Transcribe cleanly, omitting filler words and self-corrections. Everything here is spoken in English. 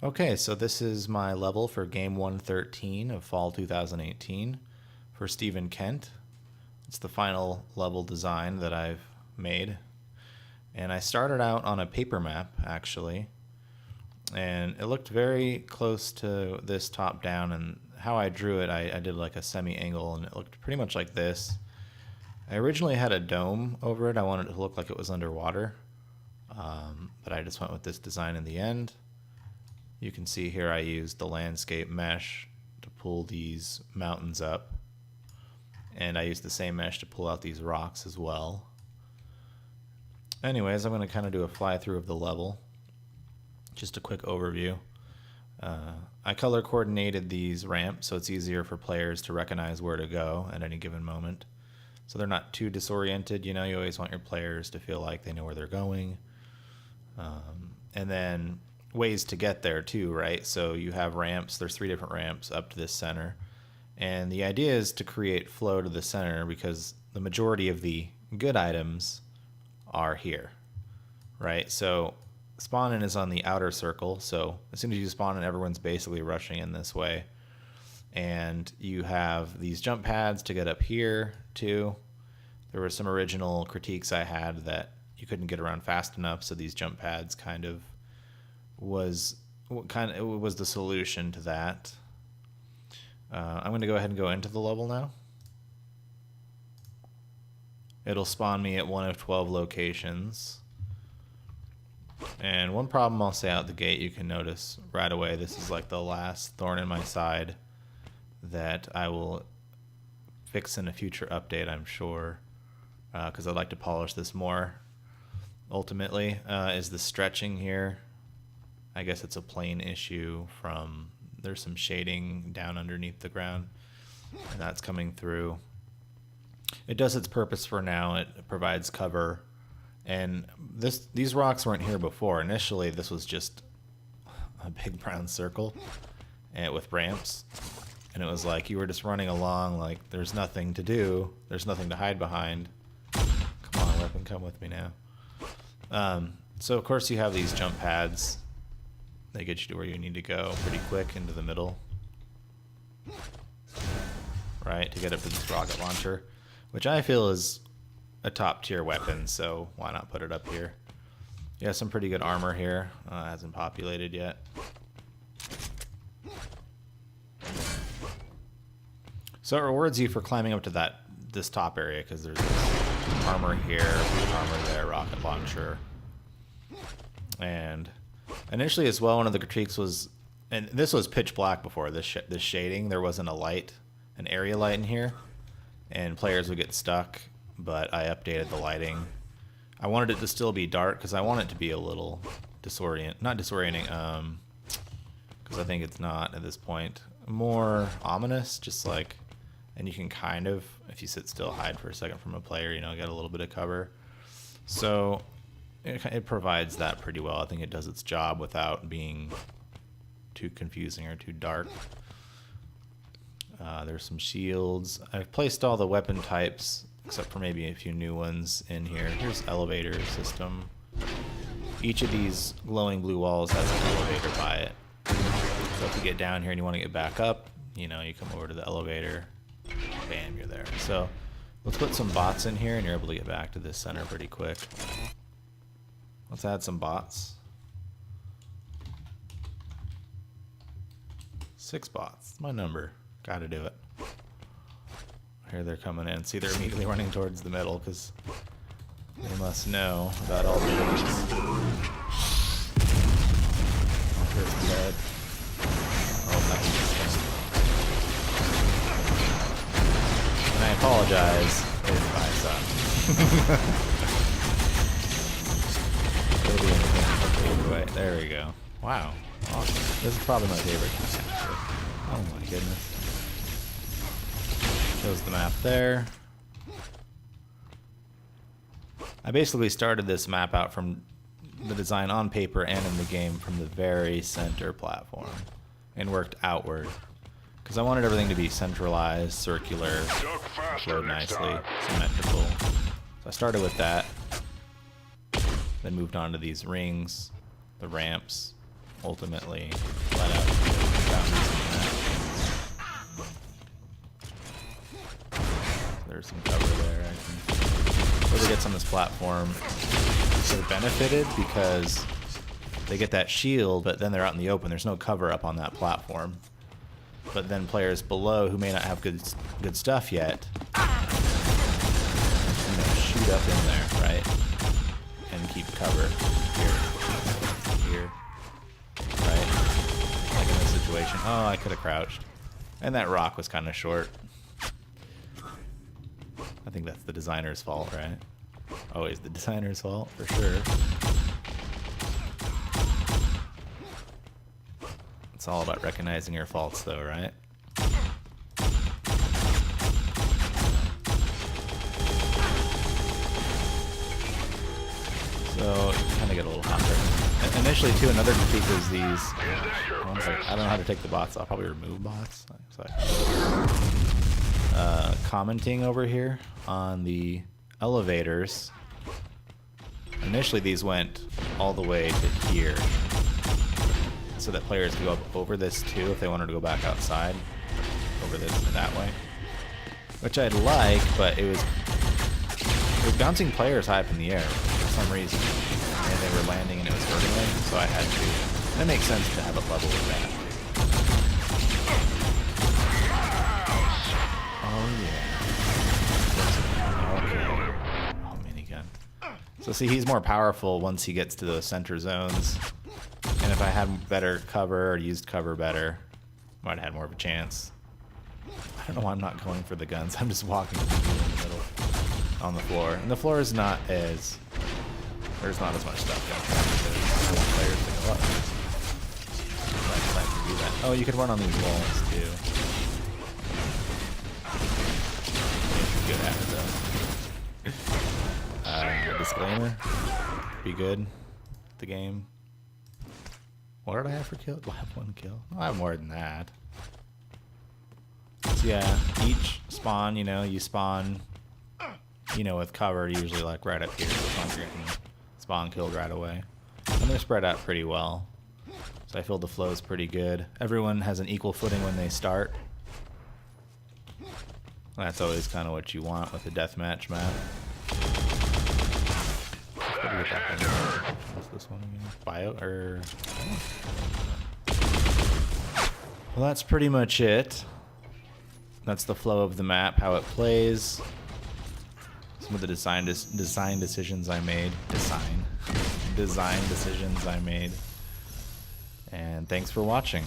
Okay, so this is my level for game 113 of fall 2018 for SKent. It's the final level design that I've made. And I started out on a paper map, actually. And it looked very close to this top down, and how I drew it, I did like a semi-angle, and it looked pretty much like this. I originally had a dome over it. I wanted it to look like it was underwater. But I just went with this design in the end. You can see here I used the landscape mesh to pull these mountains up. And I used the same mesh to pull out these rocks as well. Anyways, I'm going to kind of do a fly through of the level. Just a quick overview. I color coordinated these ramps so it's easier for players to recognize where to go at any given moment. So they're not too disoriented. You know, you always want your players to feel like they know where they're going. And then ways to get there too, right? So you have ramps. There's 3 different ramps up to this center. And the idea is to create flow to the center because the majority of the good items are here, right? So spawn in is on the outer circle. So as soon as you spawn in, everyone's basically rushing in this way. And you have these jump pads to get up here too. There were some original critiques I had that you couldn't get around fast enough, so these jump pads it was the solution to that. I'm going to go ahead and go into the level now. It'll spawn me at 1 of 12 locations. And one problem I'll say out the gate, you can notice right away, this is like the last thorn in my side that I will fix in a future update, I'm sure, because I'd like to polish this more. Ultimately, is the stretching here. I guess it's a plane issue from, there's some shading down underneath the ground, and that's coming through. It does its purpose for now. It provides cover. And these rocks weren't here before. Initially, this was just a big brown circle and with ramps. And it was like you were just running along like there's nothing to do. There's nothing to hide behind. Come on, weapon, come with me now. So, of course, you have these jump pads. They get you to where you need to go pretty quick into the middle. Right, to get up to this rocket launcher, which I feel is a top tier weapon, so why not put it up here? You have some pretty good armor here. Hasn't populated yet. So it rewards you for climbing up to this top area because there's armor here, armor there, rocket launcher. And initially as well, one of the critiques was, and this was pitch black before, this shading, there wasn't a light, an area light in here, and players would get stuck, but I updated the lighting. I wanted it to still be dark because I want it to be a little not disorienting, because I think it's not at this point. More ominous, just like, and you can kind of, if you sit still, hide for a second from a player, you know, get a little bit of cover. So it provides that pretty well. I think it does its job without being too confusing or too dark. There's some shields. I've placed all the weapon types, except for maybe a few new ones in here. Here's elevator system. Each of these glowing blue walls has an elevator by it. So if you get down here and you want to get back up, you know, you come over to the elevator, bam, you're there. So let's put some bots in here and you're able to get back to this center pretty quick. Let's add some bots. 6 bots, that's my number. Gotta do it. Here they're coming in. See, they're immediately running towards the middle because they must know about all these. First dead. Oh, that was just and I apologize if I suck. It'll be anything. Wait, there we go. Wow. Awesome. This is probably my favorite game. Oh my goodness. Shows the map there. I basically started this map out from the design on paper and in the game from the very center platform and worked outward because I wanted everything to be centralized, circular, flowed nicely, symmetrical. So I started with that, then moved on to these rings, the ramps, ultimately let out boundaries in that. There's some cover there. I can really gets on this platform. They're benefited because they get that shield, but then they're out in the open. There's no cover up on that platform. But then players below who may not have good stuff yet, shoot up in there, right? And keep cover here, right? Like in this situation. Oh, I could have crouched. And that rock was kind of short. I think that's the designer's fault, right? Always the designer's fault, for sure. It's all about recognizing your faults, though, right? So you kind of get a little hotter. Initially, too, another critique is these. I don't know how to take the bots. I'll probably remove bots. Commenting over here on the elevators. Initially, these went all the way to here, so that players could go up over this too if they wanted to go back outside, over this and that way, which I'd like, but it was bouncing players high up in the air for some reason, and they were landing and it was hurting them, so I had to. That makes sense to have a level with that. Oh yeah. Okay. Oh, minigun. So see, he's more powerful once he gets to those center zones. And if I had better cover or used cover better, I might have had more of a chance. I don't know why I'm not going for the guns. I'm just walking in the middle on the floor. And the floor is not as... There's not as much stuff down there because I want players to go up. I can do that. Oh, you can run on these walls too. Good at it though. Disclaimer. Be good at the game. What did I have for kill? Do I have one kill? No, I have more than that. So yeah, each spawn, you spawn, with cover, usually like right up here. So you're getting spawn killed right away. And they're spread out pretty well. So I feel the flow is pretty good. Everyone has an equal footing when they start. That's always kind of what you want with a deathmatch map. What's this one again? Well, that's pretty much it. That's the flow of the map, how it plays. Some of the design decisions I made. Design decisions I made. And thanks for watching.